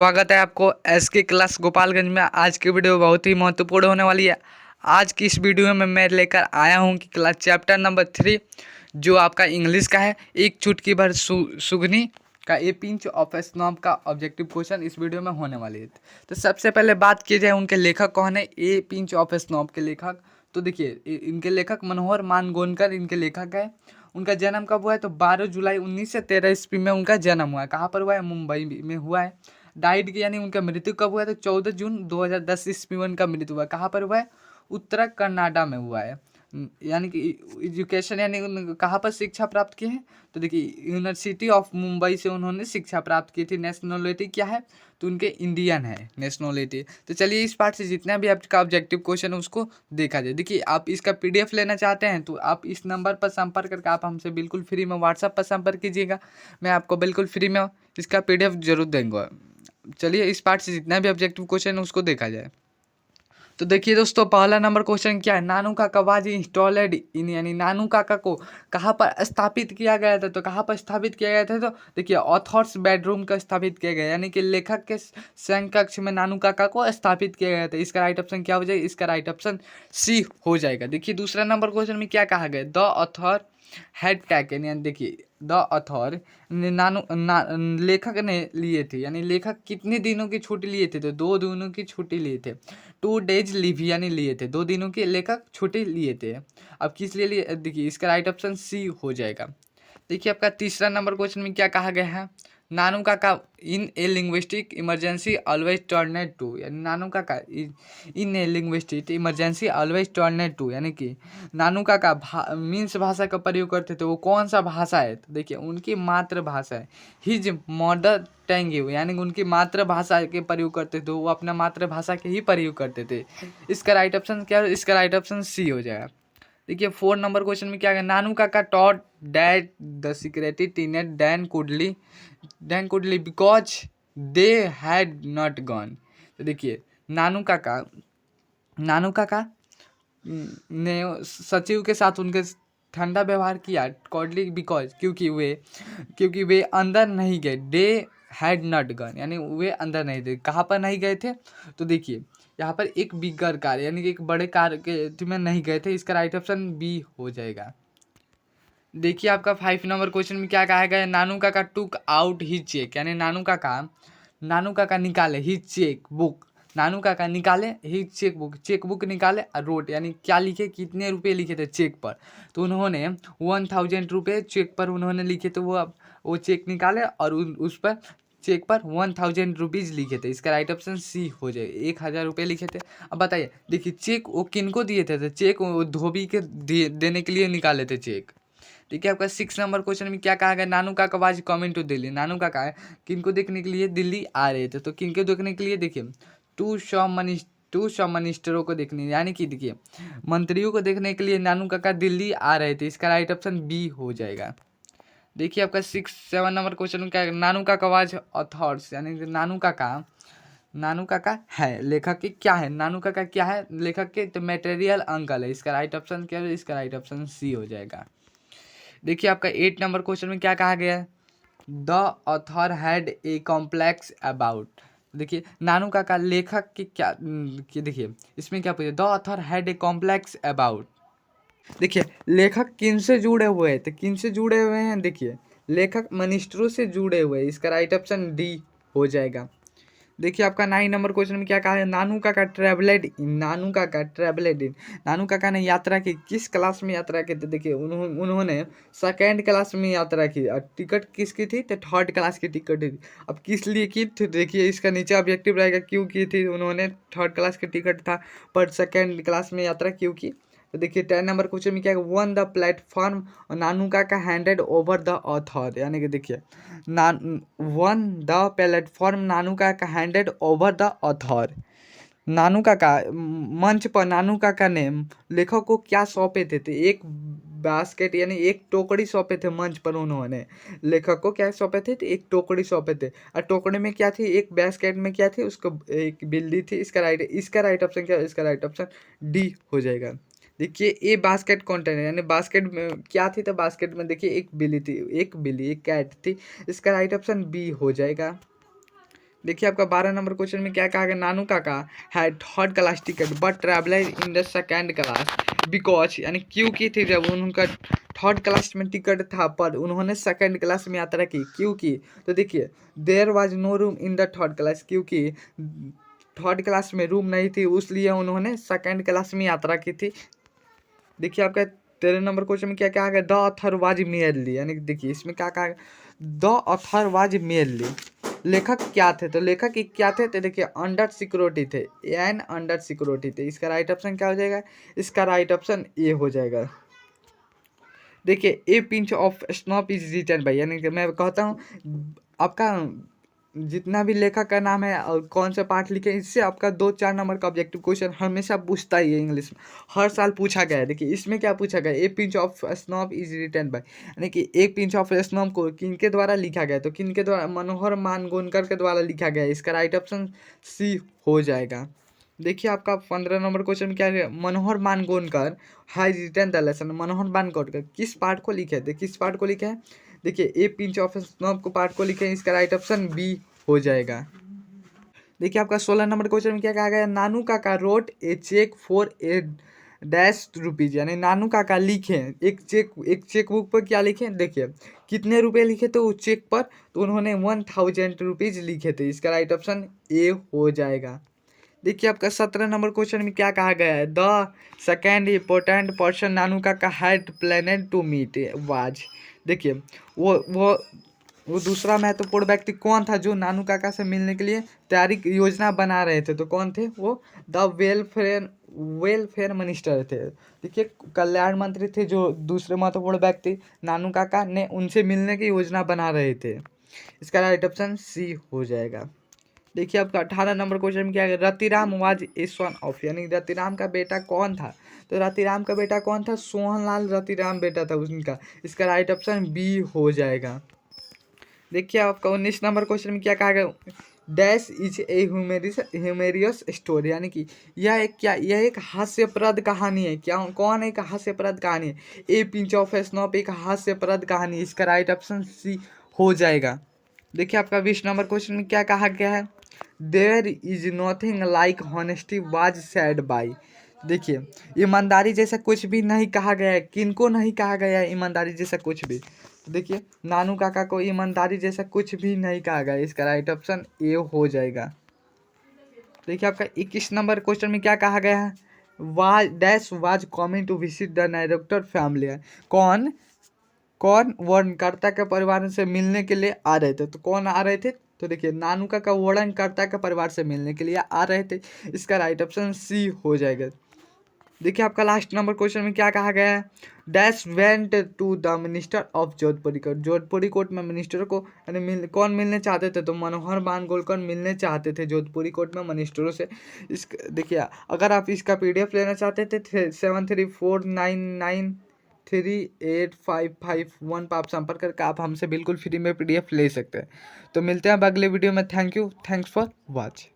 स्वागत है आपको एस के क्लास गोपालगंज में। आज की वीडियो बहुत ही महत्वपूर्ण होने वाली है। आज की इस वीडियो में मैं लेकर आया हूं कि क्लास चैप्टर नंबर 3 जो आपका इंग्लिश का है, एक चुटकी भर सुगनी का ए पिंच ऑफ ए स्नॉब का ऑब्जेक्टिव क्वेश्चन इस वीडियो में होने वाली है। तो सबसे पहले बात की जाए उनके लेखक कौन है, ए पिंच ऑफ ए स्नॉब के लेखक। तो देखिए इनके लेखक मनोहर मानगोनकर इनके लेखक है। उनका जन्म कब हुआ है तो 12 जुलाई 1913 ईस्वी में उनका जन्म हुआ है। कहाँ पर हुआ है? मुंबई में हुआ है। डाइड की यानी उनका मृत्यु कब हुआ है तो 14 जून 2010 ईस्वी में उनका मृत्यु हुआ है। कहाँ पर हुआ है? उत्तर कन्नाडा में हुआ है। यानी कि एजुकेशन यानी कहाँ पर शिक्षा प्राप्त की है तो देखिए यूनिवर्सिटी ऑफ मुंबई से उन्होंने शिक्षा प्राप्त की थी। नेशनलिटी क्या है तो उनके इंडियन है नेशनलिटी। तो चलिए इस पार्ट से जितना भी आपका ऑब्जेक्टिव क्वेश्चन है उसको देखा जाए। देखिए आप इसका पीडीएफ लेना चाहते हैं तो आप इस नंबर पर संपर्क करके आप हमसे बिल्कुल फ्री में व्हाट्सएप पर संपर्क कीजिएगा। मैं आपको बिल्कुल फ्री में इसका पीडीएफ जरूर देंगे। चलिए इस पार्ट से जितना भी ऑब्जेक्टिव क्वेश्चन है उसको देखा जाए। तो देखिए दोस्तों पहला नंबर क्वेश्चन क्या है, नानू काका वाज इंस्टॉल्ड इन यानी नानू काका को कहाँ पर स्थापित किया गया था। तो कहाँ पर स्थापित किया गया था तो देखिए ऑथर्स बेडरूम का स्थापित किया गया, यानी कि लेखक के शयन कक्ष में नानू काका को स्थापित किया गया था। इसका राइट ऑप्शन क्या हो जाएगा? इसका राइट ऑप्शन सी हो जाएगा। देखिए दूसरा नंबर क्वेश्चन में क्या कहा गया, द ऑथर हैड टैकन यानी देखिए द ऑथर लेखक ने लिए थे, यानी लेखक कितने दिनों की छुट्टी लिए थे तो 2 दिनों की छुट्टी लिए थे। 2 डेज लीव यानी लिए थे, 2 दिनों के लेखक छुट्टी लिए थे। अब किस लिए देखिए इसका राइट ऑप्शन सी हो जाएगा। देखिए आपका तीसरा नंबर क्वेश्चन में क्या कहा गया है, नानू काका इन ए linguistic emergency always turned to यानी नानू काका इन ए linguistic emergency always turned to यानी कि नानू काका मीन्स भाषा का प्रयोग करते थे, वो कौन सा भाषा है तो देखिए उनकी मातृभाषा है। हिज मदर टंग यानी उनकी मातृभाषा के प्रयोग करते थे, वो अपना मातृभाषा के ही प्रयोग करते थे। इसका राइट ऑप्शन क्या है? इसका राइट ऑप्शन सी हो जाएगा। देखिए 4 नंबर क्वेश्चन में क्या है, नानू काका taught that the secretary teenage than cuddly because they had not gone. तो देखिए नानू काका ने सचिव के साथ उनके ठंडा व्यवहार किया कॉडली बिकॉज क्योंकि वे अंदर नहीं गए। डे हैड नॉट गन यानी वे अंदर नहीं थे। कहाँ पर नहीं गए थे तो देखिए यहाँ पर एक बिगर कार यानी कि एक बड़े कार के में नहीं गए थे। इसका राइट ऑप्शन बी हो जाएगा। देखिए आपका 5 नंबर क्वेश्चन में क्या कहा गया है, नानू काका टुक आउट ही चेक यानी नानू काका निकाले ही चेक बुक। नानू काका निकाले ही चेक बुक निकाले और रोट यानी क्या लिखे, कितने रुपए लिखे थे चेक पर तो उन्होंने 1000 रुपये चेक पर उन्होंने लिखे थे। वो चेक निकाले और उस पर चेक पर 1000 रुपीज़ लिखे थे। इसका राइट ऑप्शन सी हो जाए, 1000 रुपये लिखे थे। अब बताइए देखिए चेक वो किन को दिए थे तो चेक वो धोबी के देने के लिए निकाले थे चेक। ठीक है आपका 6 नंबर क्वेश्चन में क्या कहा गया, नानू काका वाज कमिंग टू दिल्ली। नानू काका किनको देखने के लिए दिल्ली आ रहे थे तो किनको देखने के लिए देखिए टू सौ मिनिस्टरों को देखने यानी कि देखिए मंत्रियों को देखने के लिए नानू काका दिल्ली आ रहे थे। इसका राइट ऑप्शन बी हो जाएगा। देखिए आपका 7 नंबर क्वेश्चन में क्या है, नानू काका वाज ऑथर्स यानी कि नानू काका है लेखक के क्या है, नानू काका क्या है लेखक के तो मटेरियल अंकल है। इसका राइट ऑप्शन क्या है? इसका राइट ऑप्शन सी हो जाएगा। देखिए आपका 8 नंबर क्वेश्चन में क्या कहा गया है, the author had a complex about. देखिए नानू काका लेखक की क्या कि देखिए इसमें क्या पूछे, the author had a complex about. देखिए लेखक किन से जुड़े हुए हैं तो किन से जुड़े हुए हैं, देखिए लेखक मिनिस्टरों से जुड़े हुए हैं। इसका राइट ऑप्शन डी हो जाएगा। देखिए आपका 9 नंबर क्वेश्चन में क्या कहा है, नानू काका ने यात्रा की किस क्लास में यात्रा की तो देखिए उन्होंने सेकेंड क्लास में यात्रा की और टिकट किसकी थी तो 3rd क्लास की टिकट थी। अब किस लिए की थी देखिए इसका नीचे ऑब्जेक्टिव रहेगा, क्यों की थी उन्होंने 3rd क्लास की टिकट था पर सेकेंड क्लास में यात्रा क्यों की। तो देखिए 10 नंबर क्वेश्चन में क्या है, वन द प्लेटफॉर्म नानू काका हैंडेड ओवर द ऑथर यानी कि देखिए वन द प्लेटफॉर्म नानू काका हैंडेड ओवर द ऑथर। नानू काका मंच पर नानू काका ने लेखक को क्या सौंपे थे तो एक बास्केट यानी एक टोकरी सौंपे थे। मंच पर उन्होंने लेखक को क्या सौंपे थे तो एक टोकरी सौंपे थे और टोकरी में क्या थी, एक बास्केट में क्या थी उसको एक बिल्ली थी। इसका राइट ऑप्शन क्या है? इसका राइट ऑप्शन डी हो जाएगा। देखिए ए बास्केट कंटेनर यानी बास्केट में क्या थी तो बास्केट में देखिए एक बिल्ली थी, एक कैट थी। इसका राइट ऑप्शन बी हो जाएगा। देखिए आपका 12 नंबर क्वेश्चन में क्या कहा गया, Nanu Kaka had third class ticket but traveller in the second class because, यानी क्यों की थी जब उनका थर्ड क्लास में टिकट था पर उन्होंने सेकेंड क्लास में यात्रा की, क्यों की? तो देखिए there was no room in the third class, क्योंकि थर्ड क्लास में रूम नहीं थी, इसलिए उन्होंने सेकेंड क्लास में यात्रा की थी। देखिए आपका 13 नंबर क्वेश्चन में क्या कहा गया, द ऑथर वाज मेयरली, यानी देखिए इसमें क्या कहा, द ऑथर वाज मेयरली, लेखक क्या थे? तो लेखक क्या थे? तो देखिए अंडर सिक्योरिटी थे, एन अंडर सिक्योरिटी थे। इसका राइट ऑप्शन क्या हो जाएगा? इसका राइट ऑप्शन ए हो जाएगा। देखिए a pinch of snuff is written by, यानी कि मैं कहता हूँ आपका जितना भी लेखक का नाम है और कौन सा पार्ट लिखे, इससे आपका 2-4 नंबर का ऑब्जेक्टिव क्वेश्चन हमेशा पूछता ही है इंग्लिश में, हर साल पूछा गया है। देखिए इसमें क्या पूछा गया, a pinch of snuff is written by, यानी कि एक पिंच ऑफ स्नॉप को किनके द्वारा लिखा गया? तो किनके द्वारा? मनोहर मानगोनकर के द्वारा लिखा गया है। इसका राइट ऑप्शन सी हो जाएगा। देखिए आपका 15 नंबर क्वेश्चन क्या है, मनोहर मानगोनकर हैज रिटन द लेसन, मनोहर मानगोनकर किस पार्ट को लिखे थे? किस पार्ट को लिखे हैं? देखिए ए पिंच ऑफ स्नॉप को पार्ट को लिखे हैं। इसका राइट ऑप्शन बी हो जाएगा। देखिए आपका 16 नंबर क्वेश्चन में क्या कहा गया, Nanu Kaka wrote a cheque for a dash rupees, यानी नानू काका लिखे एक चेक बुक पर क्या लिखे? देखिए कितने रुपए लिखे थे उस चेक पर? तो उन्होंने 1000 रुपीज लिखे थे। इसका राइट ऑप्शन ए हो जाएगा। देखिए आपका 17 नंबर क्वेश्चन में क्या कहा गया है, the second important person Nanu Kaka had planned to meet was, देखिए वो दूसरा महत्वपूर्ण व्यक्ति कौन था जो नानू काका से मिलने के लिए तैयारी योजना बना रहे थे? तो कौन थे वो? द वेलफेयर मिनिस्टर थे। देखिए कल्याण मंत्री थे जो दूसरे महत्वपूर्ण व्यक्ति नानू काका ने उनसे मिलने की योजना बना रहे थे। इसका राइट ऑप्शन सी हो जाएगा। देखिए आपका 18 नंबर क्वेश्चन में क्या है, Ratiram was a son of, यानी रतिराम का बेटा कौन था? तो रतिराम का बेटा कौन था? सोहनलाल रतिराम बेटा था उनका। इसका राइट ऑप्शन बी हो जाएगा। देखिए आपका 19 नंबर क्वेश्चन में क्या कहा गया, डैश इज ए ह्यूमेरियस स्टोरी, यानी कि यह एक हास्यप्रद कहानी है। क्या कौन एक हास्यप्रद कहानी है? ए पिंच ऑफ स्नॉप एक हास्यप्रद कहानी। इसका राइट ऑप्शन सी हो जाएगा। देखिए आपका 20 नंबर क्वेश्चन में क्या कहा गया है, there is nothing like honesty was said by, देखिए ईमानदारी जैसा कुछ भी नहीं कहा गया है। किनको नहीं कहा गया है ईमानदारी जैसा कुछ भी? तो देखिए नानू काका को ईमानदारी जैसा कुछ भी नहीं कहा गया। इसका राइट ऑप्शन ए हो जाएगा। देखिए आपका 21 नंबर क्वेश्चन में क्या कहा गया है, was dash was coming to visit the director family, कौन कौन वर्णकर्ता के परिवार से मिलने के लिए आ रहे थे? तो कौन आ रहे थे? तो देखिए नानू काका वर्णकर्ता के परिवार से मिलने के लिए आ रहे थे। इसका राइट ऑप्शन सी हो जाएगा। देखिए आपका लास्ट नंबर क्वेश्चन में क्या कहा गया है, dash went to the minister of Jodhpuri court, Jodhpuri court में मिनिस्टर को यानी कौन मिलने चाहते थे? तो मनोहर मानगोलकर मिलने चाहते थे जोधपुरी कोर्ट में मिनिस्टरों से। इस देखिए अगर आप इसका PDF लेना चाहते थे 7349938551 पर आप संपर्क करके आप हमसे बिल्कुल फ्री में PDF ले सकते हैं। तो मिलते हैं अब अगले वीडियो में। Thank you, thanks for watch.